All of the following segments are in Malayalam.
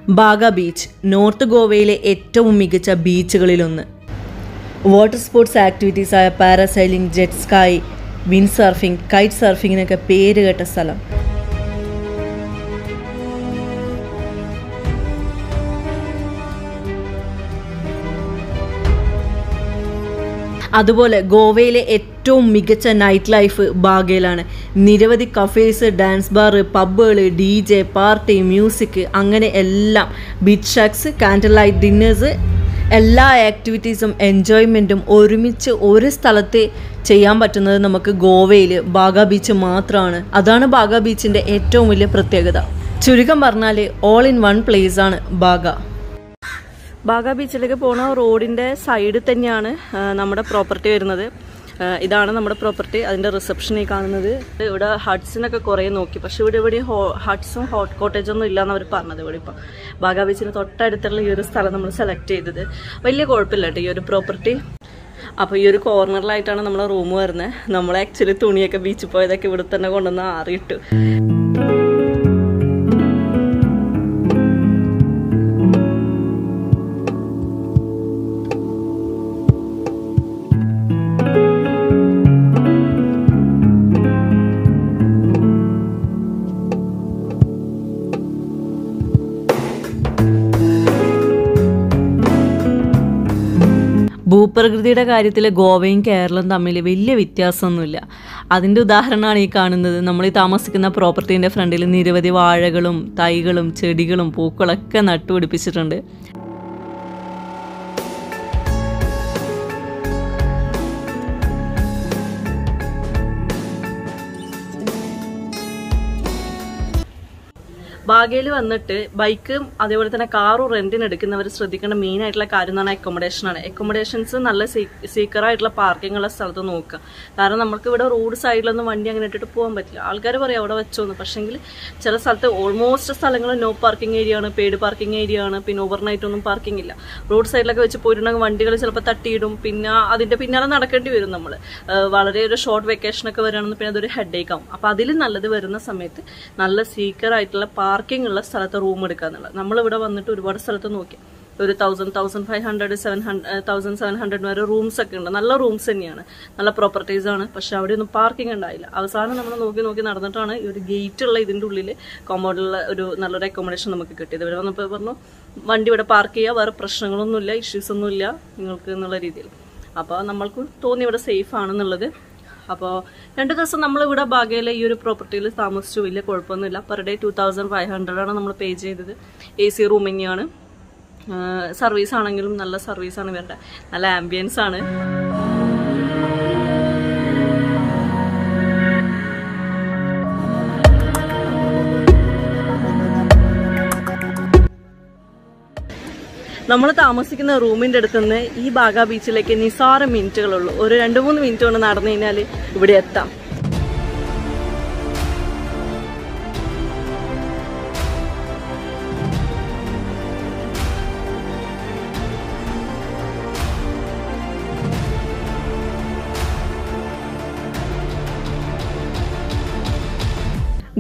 ബാഗ ബീച്ച് നോർത്ത് ഗോവയിലെ ഏറ്റവും മികച്ച ബീച്ചുകളിലൊന്ന്. വാട്ടർ സ്പോർട്സ് ആക്ടിവിറ്റീസായ parasailing, jet ski, wind surfing, kite സർഫിങ്ങിനൊക്കെ പേരുകേട്ട സ്ഥലം. അതുപോലെ ഗോവയിലെ ഏറ്റവും മികച്ച നൈറ്റ് ലൈഫ് ബാഗയിലാണ്. നിരവധി കഫേസ്, ഡാൻസ് ബാർ, പബ്ബുകൾ, DJ, പാർട്ടി, മ്യൂസിക്, അങ്ങനെ എല്ലാം. Beach shacks, candle light dinners, എല്ലാ ആക്ടിവിറ്റീസും എൻജോയ്മെൻറ്റും ഒരുമിച്ച് ഒരു സ്ഥലത്ത് ചെയ്യാൻ പറ്റുന്നത് നമുക്ക് ഗോവയിൽ ബാഗ ബീച്ച് മാത്രമാണ്. അതാണ് ബാഗ ബീച്ചിൻ്റെ ഏറ്റവും വലിയ പ്രത്യേകത. ചുരുക്കം പറഞ്ഞാൽ ഓൾ ഇൻ വൺ പ്ലേസ് ആണ് ബാഗ. ബാഗ ബീച്ചിലേക്ക് പോണ റോഡിൻ്റെ സൈഡിൽ തന്നെയാണ് നമ്മുടെ പ്രോപ്പർട്ടി വരുന്നത്. ഇതാണ് നമ്മുടെ പ്രോപ്പർട്ടി. അതിൻ്റെ റിസപ്ഷൻ ഈ കാണുന്നത്. ഇവിടെ ഹട്ട്സിനൊക്കെ കുറേ നോക്കി, പക്ഷെ ഇവിടെ ഹട്ട്സും ഹോട്ട് കോട്ടേജൊന്നും ഇല്ലയെന്ന് അവർ പറഞ്ഞത്. ഇവിടെ ഇപ്പം ബാഗ ബീച്ചിന് തൊട്ടടുത്തുള്ള ഈ ഒരു സ്ഥലം നമ്മൾ സെലക്ട് ചെയ്തത്. വലിയ കുഴപ്പമില്ല കേട്ടോ ഈ ഒരു പ്രോപ്പർട്ടി. അപ്പോൾ ഈ ഒരു കോർണറിലായിട്ടാണ് നമ്മളെ റൂം വരുന്നത്. നമ്മൾ ആക്ച്വലി തുണിയൊക്കെ ബീച്ചിൽ പോയതൊക്കെ ഇവിടെ തന്നെ കൊണ്ടുവന്ന് ആറിയിട്ടു. ഭൂപ്രകൃതിയുടെ കാര്യത്തിൽ ഗോവയും കേരളവും തമ്മിൽ വലിയ വ്യത്യാസമൊന്നുമില്ല. അതിൻ്റെ ഉദാഹരണമാണ് ഈ കാണുന്നത്. നമ്മൾ ഈ താമസിക്കുന്ന പ്രോപ്പർട്ടീൻ്റെ ഫ്രണ്ടിൽ നിരവധി വാഴകളും തൈകളും ചെടികളും പൂക്കളൊക്കെ നട്ടുപിടിപ്പിച്ചിട്ടുണ്ട്. ബാഗയിൽ വന്നിട്ട് ബൈക്കും അതേപോലെ തന്നെ കാറും റെന്റിന് എടുക്കുന്നവർ ശ്രദ്ധിക്കേണ്ട മെയിൻ ആയിട്ടുള്ള കാര്യം എന്ന് പറഞ്ഞാൽ അക്കോമഡേഷനാണ്. അക്കോമഡേഷൻസ് നല്ല സീക്കറായിട്ടുള്ള പാർക്കിംഗ് ഉള്ള സ്ഥലത്ത് നോക്കുക. കാരണം നമുക്ക് ഇവിടെ റോഡ് സൈഡിലൊന്നും വണ്ടി അങ്ങനെ ഇട്ടിട്ട് പോകാൻ പറ്റില്ല. ആൾക്കാർ പറയും അവിടെ വെച്ചോന്ന്, പക്ഷേങ്കിൽ ചില സ്ഥലത്ത് ഓൾമോസ്റ്റ് സ്ഥലങ്ങൾ നോ പാർക്കിംഗ് ഏരിയ ആണ്, പെയ്ഡ് പാർക്കിംഗ് ഏരിയ ആണ്. പിന്നെ ഓവർനൈറ്റ് ഒന്നും പാർക്കിംഗ് ഇല്ല. റോഡ് സൈഡിലൊക്കെ വെച്ച് പോയിട്ടുണ്ടെങ്കിൽ വണ്ടികൾ ചിലപ്പോൾ തട്ടിയിടും. പിന്നെ അതിൻ്റെ പിന്നാലെ നടക്കേണ്ടി വരും നമ്മൾ. വളരെ ഒരു ഷോർട്ട് വെക്കേഷനൊക്കെ വരികയാണെന്ന് പിന്നെ അതൊരു ഹെഡേക്ക് ആവും. അപ്പോൾ അതിൽ നല്ലത് വരുന്ന സമയത്ത് നല്ല സീക്കറായിട്ടുള്ള പാർക്കിംഗ് ഉള്ള സ്ഥലത്ത് റൂം എടുക്കുക എന്നുള്ളത്. നമ്മളിവിടെ വന്നിട്ട് ഒരുപാട് സ്ഥലത്ത് നോക്കി. ഒരു 1000, 1500, 1700 വരെ റൂംസ് ഒക്കെ ഉണ്ട്. നല്ല റൂംസ് തന്നെയാണ്, നല്ല പ്രോപ്പർട്ടീസ് ആണ്. പക്ഷെ അവിടെ ഒന്നും പാർക്കിംഗ് ഉണ്ടായില്ല. അവസാനം നമ്മൾ നോക്കി നടന്നിട്ടാണ് ഈ ഒരു ഗേറ്റ് ഉള്ള ഇതിൻ്റെ ഉള്ളിൽ കോമ്പൗണ്ടിലുള്ള ഒരു നല്ലൊരു അക്കോമഡേഷൻ നമുക്ക് കിട്ടിയത്. ഇവിടെ വന്നപ്പോൾ പറഞ്ഞു വണ്ടി ഇവിടെ പാർക്ക് ചെയ്യുക, വേറെ പ്രശ്നങ്ങളൊന്നുമില്ല, ഇഷ്യൂസ് ഒന്നുമില്ല നിങ്ങൾക്ക് എന്നുള്ള രീതിയിൽ. അപ്പോൾ നമ്മൾക്ക് തോന്നി ഇവിടെ സേഫ് ആണെന്നുള്ളത്. അപ്പോൾ 2 ദിവസം നമ്മളിവിടെ ബാഗയിലെ ഈ ഒരു പ്രോപ്പർട്ടിയിൽ താമസിച്ചു. വലിയ കുഴപ്പമൊന്നുമില്ല. പെർ ഡേ 2500 ആണ് നമ്മൾ പേ ചെയ്തത്. AC റൂം തന്നെയാണ്. സർവീസ് ആണെങ്കിലും നല്ല സർവീസാണ് ഇവരുടെ. നല്ല ആംബിയൻസ് ആണ്. നമ്മൾ താമസിക്കുന്ന റൂമിൻ്റെ അടുത്ത് നിന്ന് ഈ ബാഗ ബീച്ചിലേക്ക് നിസാര മിനിറ്റുകളുള്ളൂ. ഒരു 2-3 മിനിറ്റ് കൊണ്ട് നടന്നു കഴിഞ്ഞാൽ ഇവിടെ എത്താം.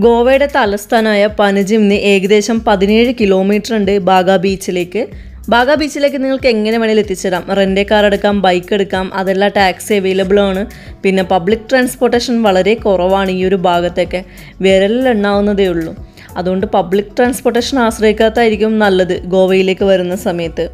ഗോവയുടെ തലസ്ഥാനമായ പനജിമിന് ഏകദേശം 17 കിലോമീറ്റർ ഉണ്ട് ബാഗ ബീച്ചിലേക്ക്. ബാഗ ബീച്ചിലേക്ക് നിങ്ങൾക്ക് എങ്ങനെ വേണമെങ്കിലും എത്തിച്ചേരാം. റെൻ്റ് കാർ എടുക്കാം, ബൈക്ക് എടുക്കാം, അതെല്ലാം ടാക്സി അവൈലബിൾ ആണ്. പിന്നെ പബ്ലിക് ട്രാൻസ്പോർട്ടേഷൻ വളരെ കുറവാണ് ഈ ഒരു ഭാഗത്തൊക്കെ, വിരലിലെണ്ണാവുന്നതേ ഉള്ളൂ. അതുകൊണ്ട് പബ്ലിക് ട്രാൻസ്പോർട്ടേഷൻ ആശ്രയിക്കാത്തായിരിക്കും നല്ലത് ഗോവയിലേക്ക് വരുന്ന സമയത്ത്.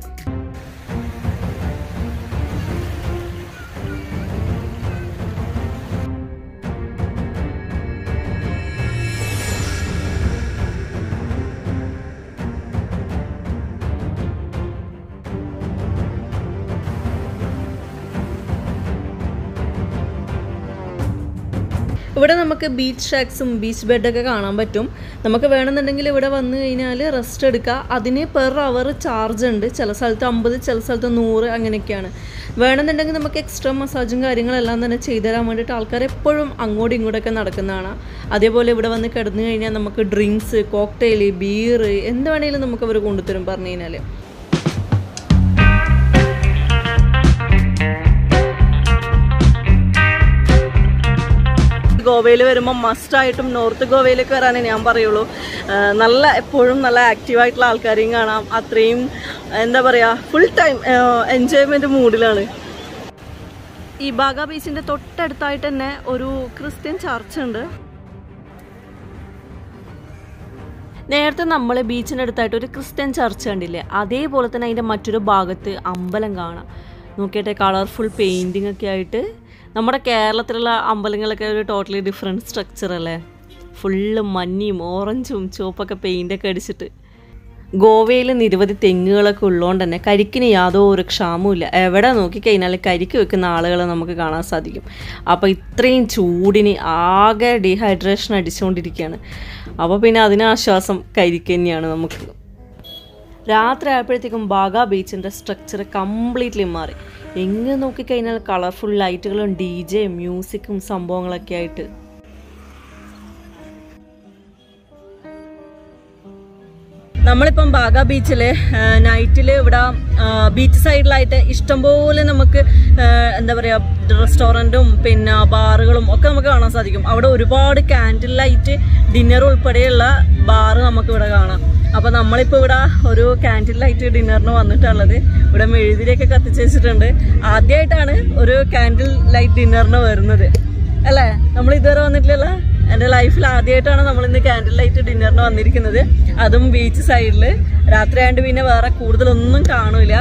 ഇവിടെ നമുക്ക് ബീച്ച് ഷാക്സും ബീച്ച് ബെഡൊക്കെ കാണാൻ പറ്റും. നമുക്ക് വേണമെന്നുണ്ടെങ്കിൽ ഇവിടെ വന്നു കഴിഞ്ഞാൽ റെസ്റ്റ് എടുക്കുക. അതിന് പെർ അവർ ചാർജ് ഉണ്ട്. ചില സ്ഥലത്ത് 50, ചില സ്ഥലത്ത് 100, അങ്ങനെയൊക്കെയാണ്. വേണമെന്നുണ്ടെങ്കിൽ നമുക്ക് എക്സ്ട്രാ മസാജും കാര്യങ്ങളെല്ലാം തന്നെ ചെയ്തു തരാൻ വേണ്ടിയിട്ട് ആൾക്കാർ എപ്പോഴും അങ്ങോട്ടും ഇങ്ങോട്ടൊക്കെ നടക്കുന്നതാണ്. അതേപോലെ ഇവിടെ വന്ന് കിടന്നു കഴിഞ്ഞാൽ നമുക്ക് ഡ്രിങ്ക്സ്, കോക്ടെയിൽ, ബീർ എന്ത് വേണമെങ്കിലും നമുക്ക് അവർ കൊണ്ടുതരും പറഞ്ഞു കഴിഞ്ഞാൽ. ഗോവയിൽ വരുമ്പോൾ മസ്റ്റായിട്ടും നോർത്ത് ഗോവയിലേക്ക് വരാനേ ഞാൻ പറയുള്ളൂ. നല്ല എപ്പോഴും നല്ല ആക്റ്റീവായിട്ടുള്ള ആൾക്കാരെയും കാണാം. അത്രയും എന്താ പറയുക, ഫുൾ ടൈം എൻജോയ്മെൻറ്റ് മൂഡിലാണ്. ഈ ബാഗ ബീച്ചിൻ്റെ തൊട്ടടുത്തായിട്ട് തന്നെ ഒരു ക്രിസ്ത്യൻ ചർച്ച് ഉണ്ട്. നേരത്തെ നമ്മൾ ബീച്ചിനടുത്തായിട്ട് ഒരു ക്രിസ്ത്യൻ ചർച്ച് കണ്ടില്ലേ, അതേപോലെ തന്നെ അതിൻ്റെ മറ്റൊരു ഭാഗത്ത് അമ്പലം കാണാം. നോക്കിയിട്ടെ, കളർഫുൾ പെയിൻറ്റിങ് ഒക്കെ ആയിട്ട്. നമ്മുടെ കേരളത്തിലുള്ള അമ്പലങ്ങളൊക്കെ ഒരു ടോട്ടലി ഡിഫറെൻറ്റ് സ്ട്രക്ചർ അല്ലേ, ഫുള്ള് മഞ്ഞയും ഓറഞ്ചും ചുവപ്പൊക്കെ പെയിൻ്റൊക്കെ അടിച്ചിട്ട്. ഗോവയിൽ നിരവധി തെങ്ങുകളൊക്കെ ഉള്ളതുകൊണ്ട് തന്നെ കരിക്കിന് യാതൊരു ക്ഷാമവുമില്ല. എവിടെ നോക്കിക്കഴിഞ്ഞാൽ കരിക്ക് വെക്കുന്ന ആളുകളെ നമുക്ക് കാണാൻ സാധിക്കും. അപ്പോൾ ഇത്രയും ചൂടിന് ആകെ ഡീഹൈഡ്രേഷൻ അടിച്ചുകൊണ്ടിരിക്കുകയാണ്. അപ്പോൾ പിന്നെ അതിനാശ്വാസം കരിക്ക് തന്നെയാണ് നമുക്ക്. രാത്രി ആയപ്പോഴത്തേക്കും ബാഗ ബീച്ചിൻ്റെ സ്ട്രക്ചർ കംപ്ലീറ്റ്ലി മാറി. എങ്ങനെ നോക്കിക്കഴിഞ്ഞാൽ കളർഫുൾ ലൈറ്റുകളും DJ മ്യൂസിക്കും സംഭവങ്ങളൊക്കെ ആയിട്ട്. നമ്മളിപ്പം ബാഗ ബീച്ചിൽ നൈറ്റിൽ ഇവിടെ ബീച്ച് സൈഡിലായിട്ട് ഇഷ്ടംപോലെ നമുക്ക് എന്താ പറയുക റെസ്റ്റോറൻറ്റും പിന്നെ ബാറുകളും ഒക്കെ നമുക്ക് കാണാൻ സാധിക്കും. അവിടെ ഒരുപാട് ക്യാൻഡിൽ ലൈറ്റ് ഡിന്നർ ഉൾപ്പെടെയുള്ള ബാറ് നമുക്ക് ഇവിടെ കാണാം. അപ്പോൾ നമ്മളിപ്പോൾ ഇവിടെ ഒരു ക്യാൻഡിൽ ലൈറ്റ് ഡിന്നറിന് വന്നിട്ടുള്ളത്. ഇവിടെ മെഴുതിരിയൊക്കെ കത്തിച്ച് വെച്ചിട്ടുണ്ട്. ആദ്യമായിട്ടാണ് ഒരു ക്യാൻഡിൽ ലൈറ്റ് ഡിന്നറിന് വരുന്നത് അല്ലേ? നമ്മൾ ഇതുവരെ വന്നിട്ടില്ലല്ലോ. എൻ്റെ ലൈഫിൽ ആദ്യമായിട്ടാണ് നമ്മളിന്ന് ക്യാൻഡിൽ ലൈറ്റ് ഡിന്നറിന് വന്നിരിക്കുന്നത്, അതും ബീച്ച് സൈഡിൽ. രാത്രി ആയതുകൊണ്ട് പിന്നെ വേറെ കൂടുതലൊന്നും കാണില്ല.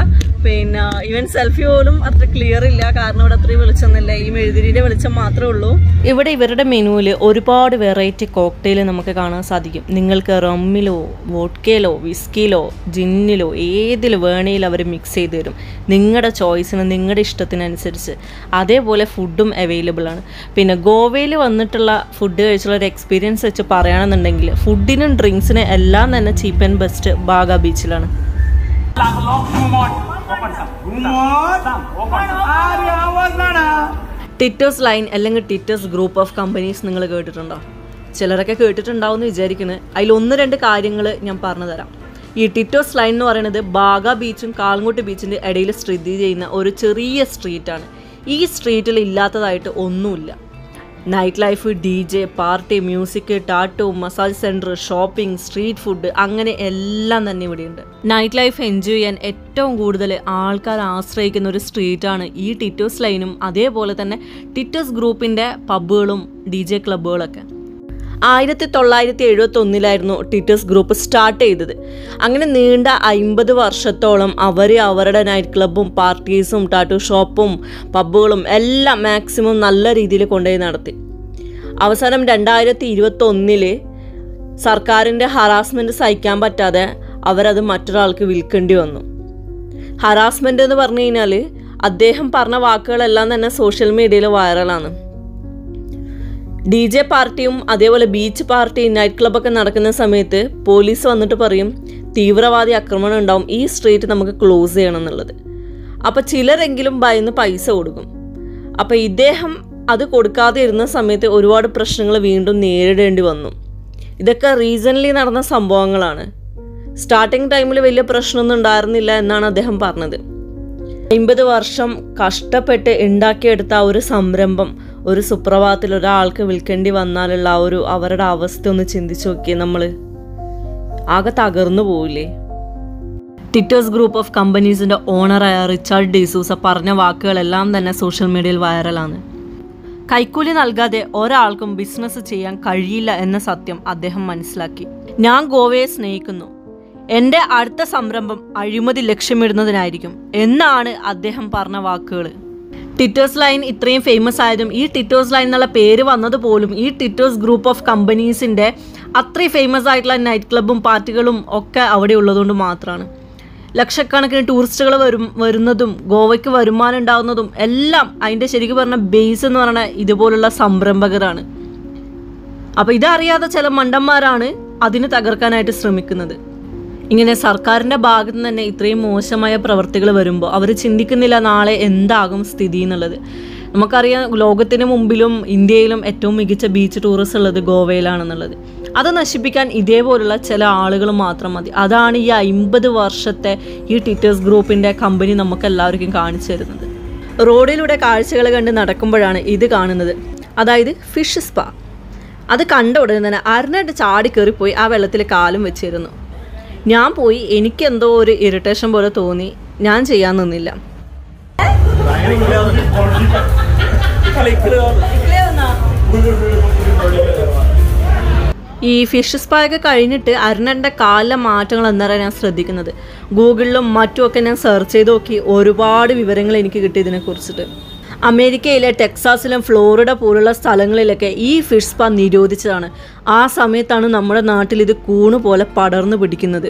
പിന്നെ ഈവൻ സെൽഫി പോലും അത്ര ക്ലിയർ ഇല്ല, കാരണം ഇവിടെ അത്രയും വെളിച്ചമൊന്നുമില്ല, ഈ മെഴുതിരിയുടെ വെളിച്ചം മാത്രമേ ഉള്ളൂ. ഇവിടെ ഇവരുടെ മെനുവിൽ ഒരുപാട് വെറൈറ്റി കോക്ടെയിൽ നമുക്ക് കാണാൻ സാധിക്കും. നിങ്ങൾക്ക് റമ്മിലോ വോഡ്കയിലോ വിസ്കിയിലോ ജിന്നിലോ ഏതിൽ വേണേലും അവർ മിക്സ് ചെയ്ത് തരും, നിങ്ങളുടെ ചോയ്സിന് നിങ്ങളുടെ ഇഷ്ടത്തിനനുസരിച്ച്. അതേപോലെ ഫുഡും അവൈലബിൾ ആണ്. പിന്നെ ഗോവയിൽ വന്നിട്ടുള്ള ഫുഡ് കഴിച്ചുള്ള ഒരു എക്സ്പീരിയൻസ് വെച്ച് പറയുകയാണെന്നുണ്ടെങ്കിൽ ഫുഡിനും ഡ്രിങ്ക്സിനും എല്ലാം തന്നെ ചീപ്പ് ആൻഡ് ബെസ്റ്റ് ബാഗ ബീച്ചിലാണ്. ടിറ്റോസ് ലൈൻ അല്ലെങ്കിൽ ടിറ്റോസ് ഗ്രൂപ്പ് ഓഫ് കമ്പനീസ് നിങ്ങൾ കേട്ടിട്ടുണ്ടോ? ചിലരൊക്കെ കേട്ടിട്ടുണ്ടാവും എന്ന് വിചാരിക്കുന്നു. അതിൽ 1-2 കാര്യങ്ങൾ ഞാൻ പറഞ്ഞു തരാം. ഈ ടിറ്റോസ് ലൈൻ എന്ന് പറയുന്നത് ബാഗ ബീച്ചും കാൽമുട്ട് ബീച്ചിൻ്റെ ഇടയിൽ സ്ഥിതി ചെയ്യുന്ന ഒരു ചെറിയ സ്ട്രീറ്റാണ്. ഈ സ്ട്രീറ്റിൽ ഇല്ലാത്തതായിട്ട് ഒന്നുമില്ല. Night life, DJ, party, music, tattoo, massage centre, shopping, street food, അങ്ങനെ എല്ലാം തന്നെ ഇവിടെയുണ്ട്. നൈറ്റ് ലൈഫ് എൻജോയ് ചെയ്യാൻ ഏറ്റവും കൂടുതൽ ആൾക്കാർ ആശ്രയിക്കുന്ന ഒരു സ്ട്രീറ്റാണ് ഈ ടിറ്റോസ് ലൈനും അതേപോലെ തന്നെ ടിറ്റോസ് ഗ്രൂപ്പിൻ്റെ പബ്ബുകളും DJ ക്ലബ്ബുകളൊക്കെ. 1971 ടിറ്റോസ് ഗ്രൂപ്പ് സ്റ്റാർട്ട് ചെയ്തത്. അങ്ങനെ നീണ്ട 50 വർഷത്തോളം അവർ അവരുടെ നൈറ്റ് ക്ലബ്ബും പാർട്ടീസും ടാറ്റു ഷോപ്പും പബ്ബുകളും എല്ലാം മാക്സിമം നല്ല രീതിയിൽ കൊണ്ടുപോയി നടത്തി. അവസാനം 2021 സർക്കാരിൻ്റെ ഹറാസ്മെൻറ്റ് സഹിക്കാൻ പറ്റാതെ അവരത് മറ്റൊരാൾക്ക് വിൽക്കേണ്ടി വന്നു. ഹറാസ്മെൻറ്റ് എന്ന് പറഞ്ഞു കഴിഞ്ഞാൽ അദ്ദേഹം പറഞ്ഞ വാക്കുകളെല്ലാം തന്നെ സോഷ്യൽ മീഡിയയിൽ വൈറലാണ്. DJ പാർട്ടിയും അതേപോലെ ബീച്ച് പാർട്ടി നൈറ്റ് ക്ലബ്ബൊക്കെ നടക്കുന്ന സമയത്ത് പോലീസ് വന്നിട്ട് പറയും തീവ്രവാദി ആക്രമണം ഉണ്ടാവും, ഈ സ്ട്രീറ്റ് നമുക്ക് ക്ലോസ് ചെയ്യണം എന്നുള്ളത്. അപ്പോൾ ചിലരെങ്കിലും ഭയന്ന് പൈസ കൊടുക്കും. അപ്പോൾ ഇദ്ദേഹം അത് കൊടുക്കാതെ ഇരുന്ന സമയത്ത് ഒരുപാട് പ്രശ്നങ്ങൾ വീണ്ടും നേരിടേണ്ടി വന്നു. ഇതൊക്കെ റീസെൻ്റ്ലി നടന്ന സംഭവങ്ങളാണ്. സ്റ്റാർട്ടിങ് ടൈമിൽ വലിയ പ്രശ്നമൊന്നും ഉണ്ടായിരുന്നില്ല എന്നാണ് അദ്ദേഹം പറഞ്ഞത്. 50 വർഷം കഷ്ടപ്പെട്ട് ഉണ്ടാക്കിയെടുത്ത ഒരു സംരംഭം ഒരു സുപ്രഭാതത്തിൽ ഒരാൾക്ക് വിൽക്കേണ്ടി വന്നാലുള്ള അവരുടെ അവസ്ഥ ഒന്ന് ചിന്തിച്ചു നോക്കിയേ. നമ്മൾ ആകെ തകർന്നു പോവില്ലേ? ടിറ്റോസ് ഗ്രൂപ്പ് ഓഫ് കമ്പനീസിൻ്റെ ഓണറായ റിച്ചാർഡ് ഡി സൂസ പറഞ്ഞ വാക്കുകളെല്ലാം തന്നെ സോഷ്യൽ മീഡിയയിൽ വൈറലാണ്. കൈക്കൂലി നൽകാതെ ഒരാൾക്കും ബിസിനസ് ചെയ്യാൻ കഴിയില്ല എന്ന സത്യം അദ്ദേഹം മനസ്സിലാക്കി. ഞാൻ ഗോവയെ സ്നേഹിക്കുന്നു, എൻ്റെ അടുത്ത സംരംഭം അഴിമതി ലക്ഷ്യമിടുന്നതിനായിരിക്കും എന്നാണ് അദ്ദേഹം പറഞ്ഞ വാക്കുകൾ. ടിറ്റോസ് ലൈൻ ഇത്രയും ഫേമസ് ആയതും ഈ ടിറ്റോസ് ലൈൻ എന്നുള്ള പേര് വന്നതുപോലും ഈ ടിറ്റോസ് ഗ്രൂപ്പ് ഓഫ് കമ്പനീസിൻ്റെ അത്രയും ഫേമസ് ആയിട്ടുള്ള നൈറ്റ് ക്ലബ്ബും പാർട്ടികളും ഒക്കെ അവിടെ ഉള്ളതുകൊണ്ട് മാത്രമാണ്. ലക്ഷക്കണക്കിന് ടൂറിസ്റ്റുകൾ വരുന്നതും ഗോവയ്ക്ക് വരുമാനം ഉണ്ടാകുന്നതും എല്ലാം അതിൻ്റെ ശരിക്കും പറഞ്ഞ ബേസ് എന്ന് പറയുന്നത് ഇതുപോലുള്ള സംരംഭകരാണ്. അപ്പോൾ ഇതറിയാതെ ചില മണ്ടന്മാരാണ് അതിന് തകർക്കാനായിട്ട് ശ്രമിക്കുന്നത്. ഇങ്ങനെ സർക്കാരിൻ്റെ ഭാഗത്ത് നിന്ന് തന്നെ ഇത്രയും മോശമായ പ്രവർത്തികൾ വരുമ്പോൾ അവർ ചിന്തിക്കുന്നില്ല നാളെ എന്താകും സ്ഥിതി എന്നുള്ളത്. നമുക്കറിയാം ലോകത്തിന് മുമ്പിലും ഇന്ത്യയിലും ഏറ്റവും മികച്ച ബീച്ച് ടൂറിസം ഉള്ളത് ഗോവയിലാണെന്നുള്ളത്. അത് നശിപ്പിക്കാൻ ഇതേപോലുള്ള ചില ആളുകൾ മാത്രം മതി. അതാണ് ഈ 50 വർഷത്തെ ഈ ടിറ്റോസ് ഗ്രൂപ്പിൻ്റെ കമ്പനി നമുക്ക് എല്ലാവർക്കും കാണിച്ചു തരുന്നത്. റോഡിലൂടെ കാഴ്ചകൾ കണ്ട് നടക്കുമ്പോഴാണ് ഇത് കാണുന്നത്, അതായത് ഫിഷ് സ്പാ. അത് കണ്ട ഉടനെ തന്നെ അരുണായിട്ട് ചാടി കയറിപ്പോയി ആ വെള്ളത്തിൽ കാലും വെച്ചിരുന്നു. ഞാൻ പോയി, എനിക്കെന്തോ ഒരു ഇറിറ്റേഷൻ പോലെ തോന്നി, ഞാൻ ചെയ്യാൻ നിന്നില്ല. ഈ ഫിഷ് സ്പായൊക്കെ കഴിഞ്ഞിട്ട് അരുണൻ്റെ കാലിലെ മാറ്റങ്ങൾ എന്തായാലും ഞാൻ ശ്രദ്ധിക്കുന്നത്. ഗൂഗിളിലും മറ്റുമൊക്കെ ഞാൻ സെർച്ച് ചെയ്ത് നോക്കി, ഒരുപാട് വിവരങ്ങൾ എനിക്ക് കിട്ടി ഇതിനെക്കുറിച്ചിട്ട്. അമേരിക്കയിലെ ടെക്സാസിലും ഫ്ലോറിഡ പോലുള്ള സ്ഥലങ്ങളിലൊക്കെ ഈ ഫിഷ് സ്പാ നിരോധിച്ചതാണ്. ആ സമയത്താണ് നമ്മുടെ നാട്ടിൽ ഇത് കൂണ് പോലെ പടർന്നു പിടിക്കുന്നത്.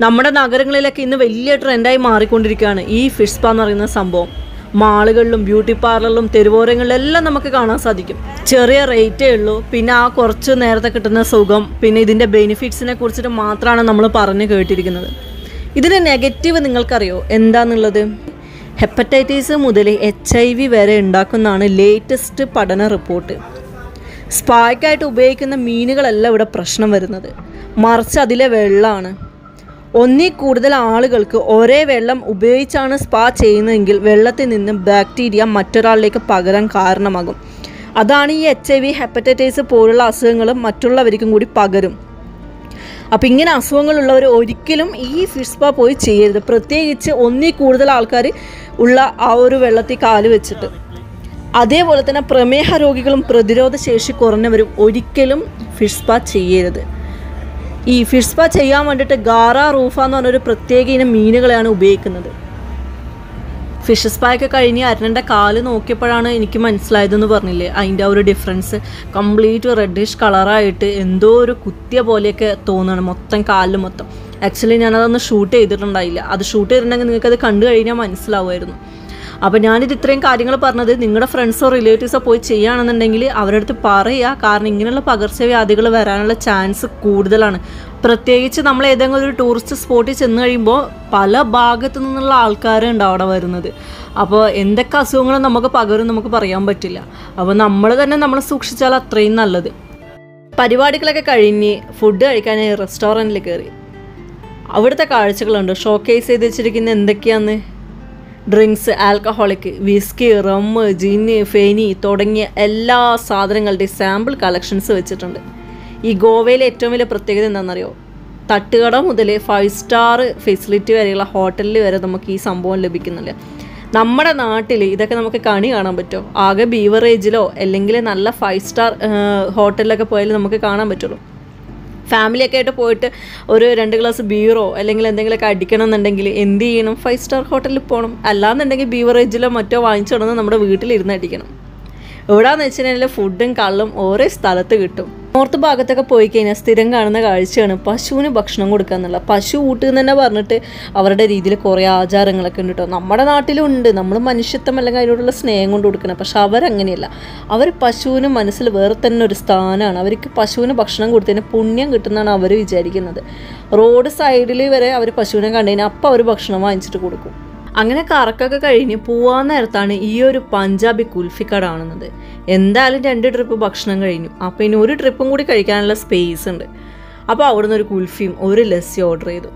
നമ്മുടെ നഗരങ്ങളിലൊക്കെ ഇന്ന് വലിയ ട്രെൻഡായി മാറിക്കൊണ്ടിരിക്കുകയാണ് ഈ ഫിഷ് സ്പാ എന്ന് പറയുന്ന സംഭവം. മാളുകളിലും ബ്യൂട്ടി പാർലറിലും തെരുവോരങ്ങളിലെല്ലാം നമുക്ക് കാണാൻ സാധിക്കും. ചെറിയ റേറ്റേ ഉള്ളൂ, പിന്നെ ആ കുറച്ച് നേരത്തെ കിട്ടുന്ന സുഖം, പിന്നെ ഇതിൻ്റെ ബെനിഫിറ്റ്സിനെ കുറിച്ചിട്ട് മാത്രമാണ് നമ്മൾ പറഞ്ഞു കേട്ടിരിക്കുന്നത്. ഇതിൻ്റെ നെഗറ്റീവ് നിങ്ങൾക്കറിയോ എന്താണെന്നുള്ളത്? ഹെപ്പറ്റൈറ്റിസ് മുതൽ HIV വരെ ഉണ്ടാക്കുന്നതാണ് ലേറ്റസ്റ്റ് പഠന റിപ്പോർട്ട്. സ്പായ്ക്കായിട്ട് ഉപയോഗിക്കുന്ന മീനുകളല്ല ഇവിടെ പ്രശ്നം വരുന്നത്, മറിച്ച് അതിലെ വെള്ളമാണ്. ഒന്നിൽ കൂടുതൽ ആളുകൾക്ക് ഒരേ വെള്ളം ഉപയോഗിച്ചാണ് സ്പാ ചെയ്യുന്നതെങ്കിൽ വെള്ളത്തിൽ നിന്നും ബാക്ടീരിയ മറ്റൊരാളിലേക്ക് പകരാൻ കാരണമാകും. അതാണ് ഈ HIV, ഹെപ്പറ്റൈറ്റിസ് പോലുള്ള അസുഖങ്ങൾ മറ്റുള്ളവർക്കും കൂടി പകരും. അപ്പം ഇങ്ങനെ അസുഖങ്ങളുള്ളവർ ഒരിക്കലും ഈ ഫിഷ് സ്പാ പോയി ചെയ്യരുത്, പ്രത്യേകിച്ച് ഒന്നിൽ കൂടുതൽ ആൾക്കാർ ഉള്ള ആ ഒരു വെള്ളത്തിൽ കാല് വെച്ചിട്ട്. അതേപോലെ തന്നെ പ്രമേഹ രോഗികളും പ്രതിരോധ ശേഷി കുറഞ്ഞവരും ഒരിക്കലും ഫിഷ് സ്പാ ചെയ്യരുത്. ഈ ഫിഷ് സ്പാ ചെയ്യാൻ വേണ്ടിയിട്ട് ഗാറ റൂഫ എന്ന് പറഞ്ഞൊരു പ്രത്യേക ഇനം മീനുകളെയാണ് ഉപയോഗിക്കുന്നത്. ഫിഷ് സ്പായൊക്കെ കഴിഞ്ഞ് അരുണൻ്റെ കാല് നോക്കിയപ്പോഴാണ് എനിക്ക് മനസ്സിലായതെന്ന് പറഞ്ഞില്ലേ, അതിൻ്റെ ആ ഒരു ഡിഫറൻസ്. കംപ്ലീറ്റ് റെഡിഷ് കളറായിട്ട് എന്തോ ഒരു കുത്തിയ പോലെയൊക്കെ തോന്നുകയാണ് മൊത്തം കാലിൽ മൊത്തം. ആക്ച്വലി ഞാനതൊന്ന് ഷൂട്ട് ചെയ്തിട്ടുണ്ടായില്ല, അത് ഷൂട്ട് ചെയ്തിട്ടുണ്ടെങ്കിൽ നിങ്ങൾക്കത് കണ്ടു കഴിഞ്ഞാൽ മനസ്സിലാവുമായിരുന്നു. അപ്പോൾ ഞാനിത് ഇത്രയും കാര്യങ്ങൾ പറഞ്ഞത് നിങ്ങളുടെ ഫ്രണ്ട്സോ റിലേറ്റീവ്സോ പോയി ചെയ്യുകയാണെന്നുണ്ടെങ്കിൽ അവരുടെ അടുത്ത് പറയുക. കാരണം ഇങ്ങനെയുള്ള പകർച്ചവ്യാധികൾ വരാനുള്ള ചാൻസ് കൂടുതലാണ്. പ്രത്യേകിച്ച് നമ്മൾ ഏതെങ്കിലും ഒരു ടൂറിസ്റ്റ് സ്പോട്ടിൽ ചെന്ന് കഴിയുമ്പോൾ പല ഭാഗത്തു നിന്നുള്ള ആൾക്കാരുണ്ട് അവിടെ വരുന്നത്. അപ്പോൾ എന്തൊക്കെ അസുഖങ്ങളും നമുക്ക് പകരും നമുക്ക് പറയാൻ പറ്റില്ല. അപ്പോൾ നമ്മൾ തന്നെ നമ്മൾ സൂക്ഷിച്ചാൽ അത്രയും നല്ലത്. പരിപാടികളൊക്കെ കഴിഞ്ഞ് ഫുഡ് കഴിക്കാനായി റെസ്റ്റോറൻറ്റിൽ കയറി. അവിടുത്തെ കാഴ്ചകളുണ്ട്, ഷോക്കേസ് ചെയ്ത് വെച്ചിരിക്കുന്ന എന്തൊക്കെയാന്ന്. ഡ്രിങ്ക്സ്, ആൽക്കഹോളിക്, വിസ്കി, റമ്മ്, ജിന്ന്, ഫെനി തുടങ്ങിയ എല്ലാ സാധനങ്ങളുടെയും സാമ്പിൾ കളക്ഷൻസ് വെച്ചിട്ടുണ്ട്. ഈ ഗോവയിലെ ഏറ്റവും വലിയ പ്രത്യേകത എന്താണെന്നറിയോ? തട്ടുകട മുതൽ 5 സ്റ്റാർ ഫെസിലിറ്റി വരെയുള്ള ഹോട്ടലിൽ വരെ നമുക്ക് ഈ സംഭവം ലഭിക്കുന്നില്ല. നമ്മുടെ നാട്ടിൽ ഇതൊക്കെ നമുക്ക് കണി കാണാൻ പറ്റുമോ? ആകെ ബീവറേജിലോ അല്ലെങ്കിൽ നല്ല 5 സ്റ്റാർ ഹോട്ടലിലൊക്കെ പോയാലും നമുക്ക് കാണാൻ പറ്റുള്ളൂ. ഫാമിലിയൊക്കെ ആയിട്ട് പോയിട്ട് ഒരു 2 ഗ്ലാസ് ബീറോ അല്ലെങ്കിൽ എന്തെങ്കിലുമൊക്കെ അടിക്കണം എന്നുണ്ടെങ്കിൽ എന്ത് ചെയ്യണം? 5 സ്റ്റാർ ഹോട്ടലിൽ പോകണം. അല്ലാന്നുണ്ടെങ്കിൽ ബീവറേജിലോ മറ്റോ വാങ്ങിച്ചിടന്ന് നമ്മുടെ വീട്ടിലിരുന്ന് അടിക്കണം. എവിടെയാണെന്ന് വെച്ച് കഴിഞ്ഞാൽ ഫുഡും കള്ളും ഓരോ സ്ഥലത്ത് കിട്ടും. നോർത്ത് ഭാഗത്തൊക്കെ പോയി കഴിഞ്ഞാൽ സ്ഥിരം കാണുന്ന കാഴ്ചയാണ് പശുവിന് ഭക്ഷണം കൊടുക്കുക എന്നുള്ള. പശു ഊട്ടുക തന്നെ പറഞ്ഞിട്ട് അവരുടെ രീതിയിൽ കുറേ ആചാരങ്ങളൊക്കെ ഉണ്ട് കേട്ടോ. നമ്മുടെ നാട്ടിലും ഉണ്ട്, നമ്മൾ മനുഷ്യത്വം അല്ലെങ്കിൽ അതിനോടുള്ള സ്നേഹം കൊണ്ട് കൊടുക്കണം. പക്ഷെ അവരങ്ങനെയല്ല, അവർ പശുവിന് മനസ്സിൽ വേറെ തന്നെ ഒരു സ്ഥാനമാണ്. അവർക്ക് പശുവിന് ഭക്ഷണം കൊടുത്തതിന് പുണ്യം കിട്ടുന്നതാണ് അവർ വിചാരിക്കുന്നത്. റോഡ് സൈഡിൽ വരെ അവർ പശുവിനെ കണ്ടു കഴിഞ്ഞാൽ അപ്പം അവർ ഭക്ഷണം വാങ്ങിച്ചിട്ട് കൊടുക്കും. അങ്ങനെ കറക്കൊക്കെ കഴിഞ്ഞ് പോവാൻ നേരത്താണ് ഈ ഒരു പഞ്ചാബി കുൽഫി കട കാണുന്നത്. എന്തായാലും 2 ട്രിപ്പ് ഭക്ഷണം കഴിഞ്ഞു, അപ്പോൾ ഇനി ഒരു ട്രിപ്പും കൂടി കഴിക്കാനുള്ള സ്പേസ് ഉണ്ട്. അപ്പോൾ അവിടെ നിന്ന് ഒരു കുൽഫിയും ഒരു ലസ്സി ഓർഡർ ചെയ്തു.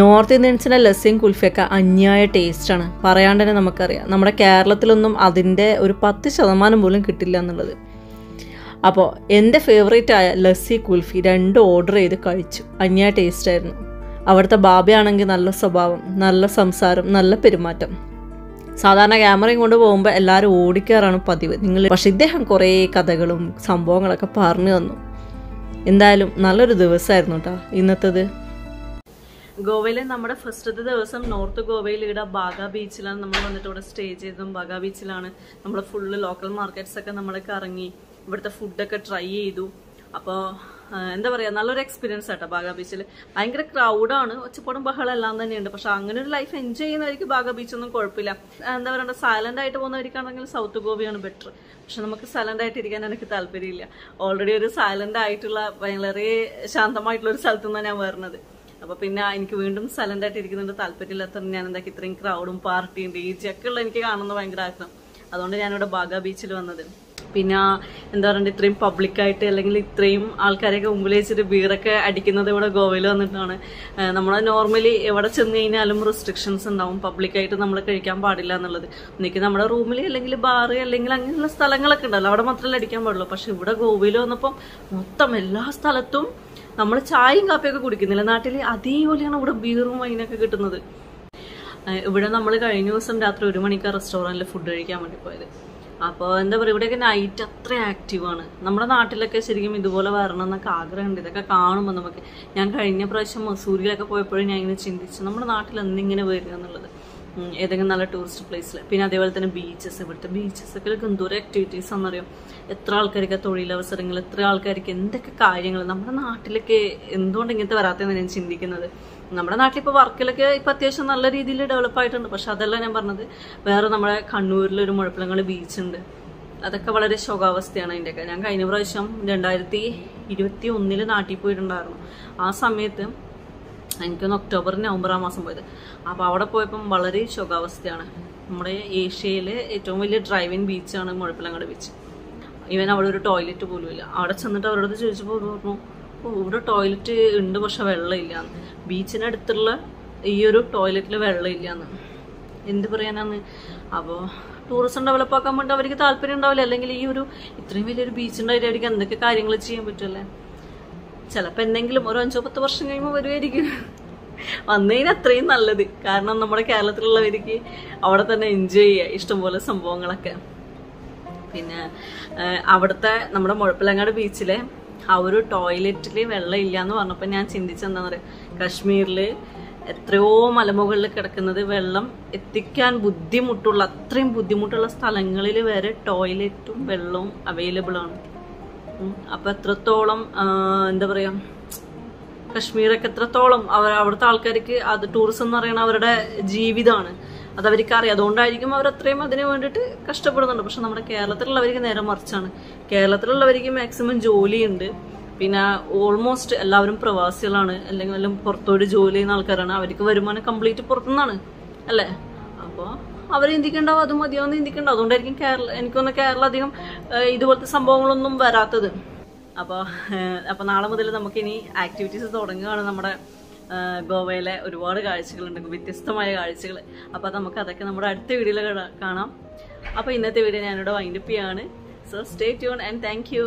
നോർത്ത് ഇന്ത്യൻസിൻ്റെ ലസ്സിയും കുൽഫിയൊക്കെ അന്യായ ടേസ്റ്റാണ്, പറയാണ്ട് തന്നെ നമുക്കറിയാം. നമ്മുടെ കേരളത്തിലൊന്നും അതിൻ്റെ ഒരു 10% പോലും കിട്ടില്ല എന്നുള്ളത്. അപ്പോൾ എൻ്റെ ഫേവറേറ്റ് ആയ ലസ്സി കുൽഫി 2 ഓർഡർ ചെയ്ത് കഴിച്ചു. അന്യായ ടേസ്റ്റായിരുന്നു. അവിടുത്തെ ബാബയാണെങ്കിൽ നല്ല സ്വഭാവം, നല്ല സംസാരം, നല്ല പെരുമാറ്റം. സാധാരണ ക്യാമറയും കൊണ്ട് പോകുമ്പോൾ എല്ലാവരും ഓടിക്കാറാണ് പതിവ്. പക്ഷെ ഇദ്ദേഹം കുറേ കഥകളും സംഭവങ്ങളൊക്കെ പറഞ്ഞു തന്നു. എന്തായാലും നല്ലൊരു ദിവസമായിരുന്നു കേട്ടോ ഇന്നത്തേത്. ഗോവയിലെ നമ്മുടെ ഫസ്റ്റത്തെ ദിവസം നോർത്ത് ഗോവയിൽ ഇവിടെ ബാഗ ബീച്ചിലാണ് നമ്മൾ വന്നിട്ട് ഇവിടെ സ്റ്റേ ചെയ്തതും. ബാഗ ബീച്ചിലാണ് നമ്മൾ ഫുള്ള് ലോക്കൽ മാർക്കറ്റ്സ് ഒക്കെ നമ്മളൊക്കെ ഇറങ്ങി ഇവിടുത്തെ ഫുഡൊക്കെ ട്രൈ ചെയ്തു. അപ്പോൾ എന്താ പറയുക, നല്ലൊരു എക്സ്പീരിയൻസ് ആട്ടോ ബാഗ ബീച്ചിൽ. ഭയങ്കര ക്രൗഡാണ്, ഒച്ചപ്പാടും ബഹളം എല്ലാം തന്നെയുണ്ട്. പക്ഷെ അങ്ങനെ ഒരു ലൈഫ് എൻജോയ് ചെയ്യുന്നവർക്ക് ബാഗ ബീച്ചൊന്നും കുഴപ്പമില്ല. എന്താ പറയുക, സൈലന്റ് ആയിട്ട് പോകുന്നവർക്കാണെങ്കിൽ സൗത്ത് ഗോവയാണ് ബെറ്റർ. പക്ഷെ നമുക്ക് സൈലന്റ് ആയിട്ട് ഇരിക്കാൻ എനിക്ക് താല്പര്യമില്ല. ഓൾറെഡി ഒരു സൈലന്റ് ആയിട്ടുള്ള വളരെ ശാന്തമായിട്ടുള്ള ഒരു സ്ഥലത്തു നിന്നാണ് ഞാൻ വരുന്നത്. അപ്പൊ പിന്നെ എനിക്ക് വീണ്ടും സൈലന്റ് ആയിട്ട് ഇരിക്കുന്നുണ്ട് താല്പര്യമില്ലാത്ത ഞാൻ എന്താക്കി ഇത്രയും ക്രൗഡും പാർട്ടിയും DJ ഒക്കെ ഉള്ള എനിക്ക് കാണുന്നത് ഭയങ്കര ആഗ്രഹം. അതുകൊണ്ട് ഞാനിവിടെ ബാഗ ബീച്ചിൽ വന്നത്. പിന്നെ എന്താ പറയുക ഇത്രയും പബ്ലിക്കായിട്ട് അല്ലെങ്കിൽ ഇത്രയും ആൾക്കാരെയൊക്കെ മുമ്പിൽ വെച്ചിട്ട് ബീറൊക്കെ അടിക്കുന്നത് ഇവിടെ ഗോവയിൽ വന്നിട്ടാണ്. നമ്മൾ നോർമലി എവിടെ ചെന്ന് കഴിഞ്ഞാലും റെസ്ട്രിക്ഷൻസ് ഉണ്ടാവും, പബ്ലിക്കായിട്ട് നമ്മൾ കഴിക്കാൻ പാടില്ല എന്നുള്ളത്. ഒന്നിക്ക് നമ്മുടെ റൂമിൽ അല്ലെങ്കിൽ ബാറ് അല്ലെങ്കിൽ അങ്ങനെയുള്ള സ്ഥലങ്ങളൊക്കെ ഉണ്ടല്ലോ, അവിടെ മാത്രമല്ല അടിക്കാൻ പാടുള്ളൂ. പക്ഷെ ഇവിടെ ഗോവയിൽ വന്നപ്പോൾ മൊത്തം എല്ലാ സ്ഥലത്തും നമ്മൾ ചായയും കാപ്പിയൊക്കെ കുടിക്കുന്നില്ല. നാട്ടിൽ അതേപോലെയാണ് ഇവിടെ ബീറും വൈനൊക്കെ കിട്ടുന്നത്. ഇവിടെ നമ്മൾ കഴിഞ്ഞ ദിവസം രാത്രി 1 മണിക്ക് റെസ്റ്റോറൻറ്റിൽ ഫുഡ് കഴിക്കാൻ വേണ്ടി പോയത്. അപ്പോൾ എന്താ പറയുക, ഇവിടെയൊക്കെ നൈറ്റ് അത്ര ആക്റ്റീവാണ്. നമ്മുടെ നാട്ടിലൊക്കെ ശരിക്കും ഇതുപോലെ വരണം എന്നൊക്കെ ആഗ്രഹമുണ്ട്. ഇതൊക്കെ കാണുമ്പോൾ നമുക്ക്, ഞാൻ കഴിഞ്ഞ പ്രാവശ്യം മസൂരിയിലൊക്കെ പോയപ്പോഴും ഞാൻ ഇങ്ങനെ ചിന്തിച്ചു നമ്മുടെ നാട്ടിൽ എന്തിങ്ങനെ വരിക എന്നുള്ളത്, ഏതെങ്കിലും നല്ല ടൂറിസ്റ്റ് പ്ലേസിൽ. പിന്നെ അതേപോലെ തന്നെ ബീച്ചസ്, ഇവിടുത്തെ ബീച്ചസൊക്കെ എന്തോരം ആക്ടിവിറ്റീസ് ആണെന്നറിയാം. എത്ര ആൾക്കാർക്ക് തൊഴിലവസരങ്ങൾ, എത്ര ആൾക്കാർക്ക് എന്തൊക്കെ കാര്യങ്ങൾ. നമ്മുടെ നാട്ടിലൊക്കെ എന്തുകൊണ്ട് ഇങ്ങനത്തെ വരാത്തതെന്ന് ഞാൻ ചിന്തിക്കുന്നത്. നമ്മുടെ നാട്ടിൽ ഇപ്പോൾ വർക്കിലൊക്കെ ഇപ്പം അത്യാവശ്യം നല്ല രീതിയിൽ ഡെവലപ്പ് ആയിട്ടുണ്ട്. പക്ഷെ അതല്ല ഞാൻ പറഞ്ഞത്, വേറെ നമ്മുടെ കണ്ണൂരിലൊരു മുഴപ്പിലങ്ങാട് ബീച്ചുണ്ട്, അതൊക്കെ വളരെ ശോകാവസ്ഥയാണ് അതിൻ്റെയൊക്കെ. ഞാൻ കഴിഞ്ഞ പ്രാവശ്യം 2021 നാട്ടിൽ പോയിട്ടുണ്ടായിരുന്നു. ആ സമയത്ത് എനിക്കൊന്ന് ഒക്ടോബർ നവംബർ ആ മാസം പോയത്. അപ്പോൾ അവിടെ പോയപ്പം വളരെ ശോകാവസ്ഥയാണ്. നമ്മുടെ ഏഷ്യയിലെ ഏറ്റവും വലിയ ഡ്രൈവിംഗ് ബീച്ചാണ് മുഴപ്പിലങ്ങാട് ബീച്ച്. ഈവൻ അവിടെ ഒരു ടോയ്ലറ്റ് പോലും ഇല്ല. അവിടെ ചെന്നിട്ട് അവരോട് ചോദിച്ചപ്പോൾ പറഞ്ഞു, ഇവിടെ ടോയ്ലറ്റ് ഉണ്ട് പക്ഷെ വെള്ളമില്ലാന്ന്. ബീച്ചിനടുത്തുള്ള ഈ ഒരു ടോയ്ലറ്റിൽ വെള്ളമില്ലാന്ന്. എന്ത് പറയാനാന്ന്. അപ്പോൾ ടൂറിസം ഡെവലപ്പ് ആക്കാൻ വേണ്ടി അവർക്ക് താല്പര്യം ഉണ്ടാവില്ല. അല്ലെങ്കിൽ ഈ ഒരു ഇത്രയും വലിയൊരു ബീച്ച് ഉണ്ടായിട്ട് അവർക്ക് എന്തൊക്കെ കാര്യങ്ങൾ ചെയ്യാൻ പറ്റുമല്ലേ. ചിലപ്പോൾ എന്തെങ്കിലും ഒരു 5-10 വർഷം കഴിയുമ്പോൾ വരുമായിരിക്കും. വന്നതിന് അത്രയും നല്ലത്. കാരണം നമ്മുടെ കേരളത്തിലുള്ളവർക്ക് അവിടെ തന്നെ എൻജോയ് ചെയ്യുക ഇഷ്ടംപോലെ സംഭവങ്ങളൊക്കെ. പിന്നെ അവിടുത്തെ നമ്മുടെ മുഴപ്പിലങ്ങാട് ബീച്ചിലെ ആ ഒരു ടോയ്ലറ്റിൽ വെള്ളം ഇല്ല എന്ന് പറഞ്ഞപ്പോൾ ഞാൻ ചിന്തിച്ചെന്താണെന്ന് പറയുക, കശ്മീരിൽ എത്രയോ മലമുകളിൽ കിടക്കുന്നത് വെള്ളം എത്തിക്കാൻ ബുദ്ധിമുട്ടുള്ള, അത്രയും ബുദ്ധിമുട്ടുള്ള സ്ഥലങ്ങളിൽ വരെ ടോയ്ലറ്റും വെള്ളവും അവൈലബിൾ ആണ്. അപ്പം എത്രത്തോളം എന്താ പറയുക, കശ്മീരൊക്കെ എത്രത്തോളം അവിടുത്തെ ആൾക്കാർക്ക് അത് ടൂറിസം എന്ന് പറയുന്നത് അവരുടെ ജീവിതമാണ്. അതവർക്ക് അറിയാം. അതുകൊണ്ടായിരിക്കും അവരത്രയും അതിന് വേണ്ടിയിട്ട് കഷ്ടപ്പെടുന്നുണ്ട്. പക്ഷെ നമ്മുടെ കേരളത്തിലുള്ളവർക്ക് നേരെ മറിച്ചാണ്. കേരളത്തിലുള്ളവർക്ക് മാക്സിമം ജോലിയുണ്ട്. പിന്നെ ഓൾമോസ്റ്റ് എല്ലാവരും പ്രവാസികളാണ്, അല്ലെങ്കിൽ വല്ല പുറത്തോട്ട് ജോലി ചെയ്യുന്ന ആൾക്കാരാണ്. അവർക്ക് വരുമാനം കംപ്ലീറ്റ് പുറത്തുനിന്നാണ് അല്ലേ. അപ്പോൾ അവർ ചിന്തിക്കേണ്ടാവും അത് മതിയാവുന്ന ചിന്തിക്കേണ്ടാവും. അതുകൊണ്ടായിരിക്കും എനിക്കൊന്ന് കേരളം അധികം ഇതുപോലത്തെ സംഭവങ്ങളൊന്നും വരാത്തത്. അപ്പോൾ നാളെ മുതൽ നമുക്കിനി ആക്ടിവിറ്റീസ് തുടങ്ങുകയാണ്. നമ്മുടെ ഗോവയിലെ ഒരുപാട് കാഴ്ചകളുണ്ട്, വ്യത്യസ്തമായ കാഴ്ചകൾ. അപ്പോൾ നമുക്ക് അതൊക്കെ നമ്മുടെ അടുത്ത വീഡിയോയിൽ കാണാം. അപ്പോൾ ഇന്നത്തെ വീഡിയോ ഞാനിവിടെ വൈൻഡപ്പ് ചെയ്യാണ്. So stay tune and thank you.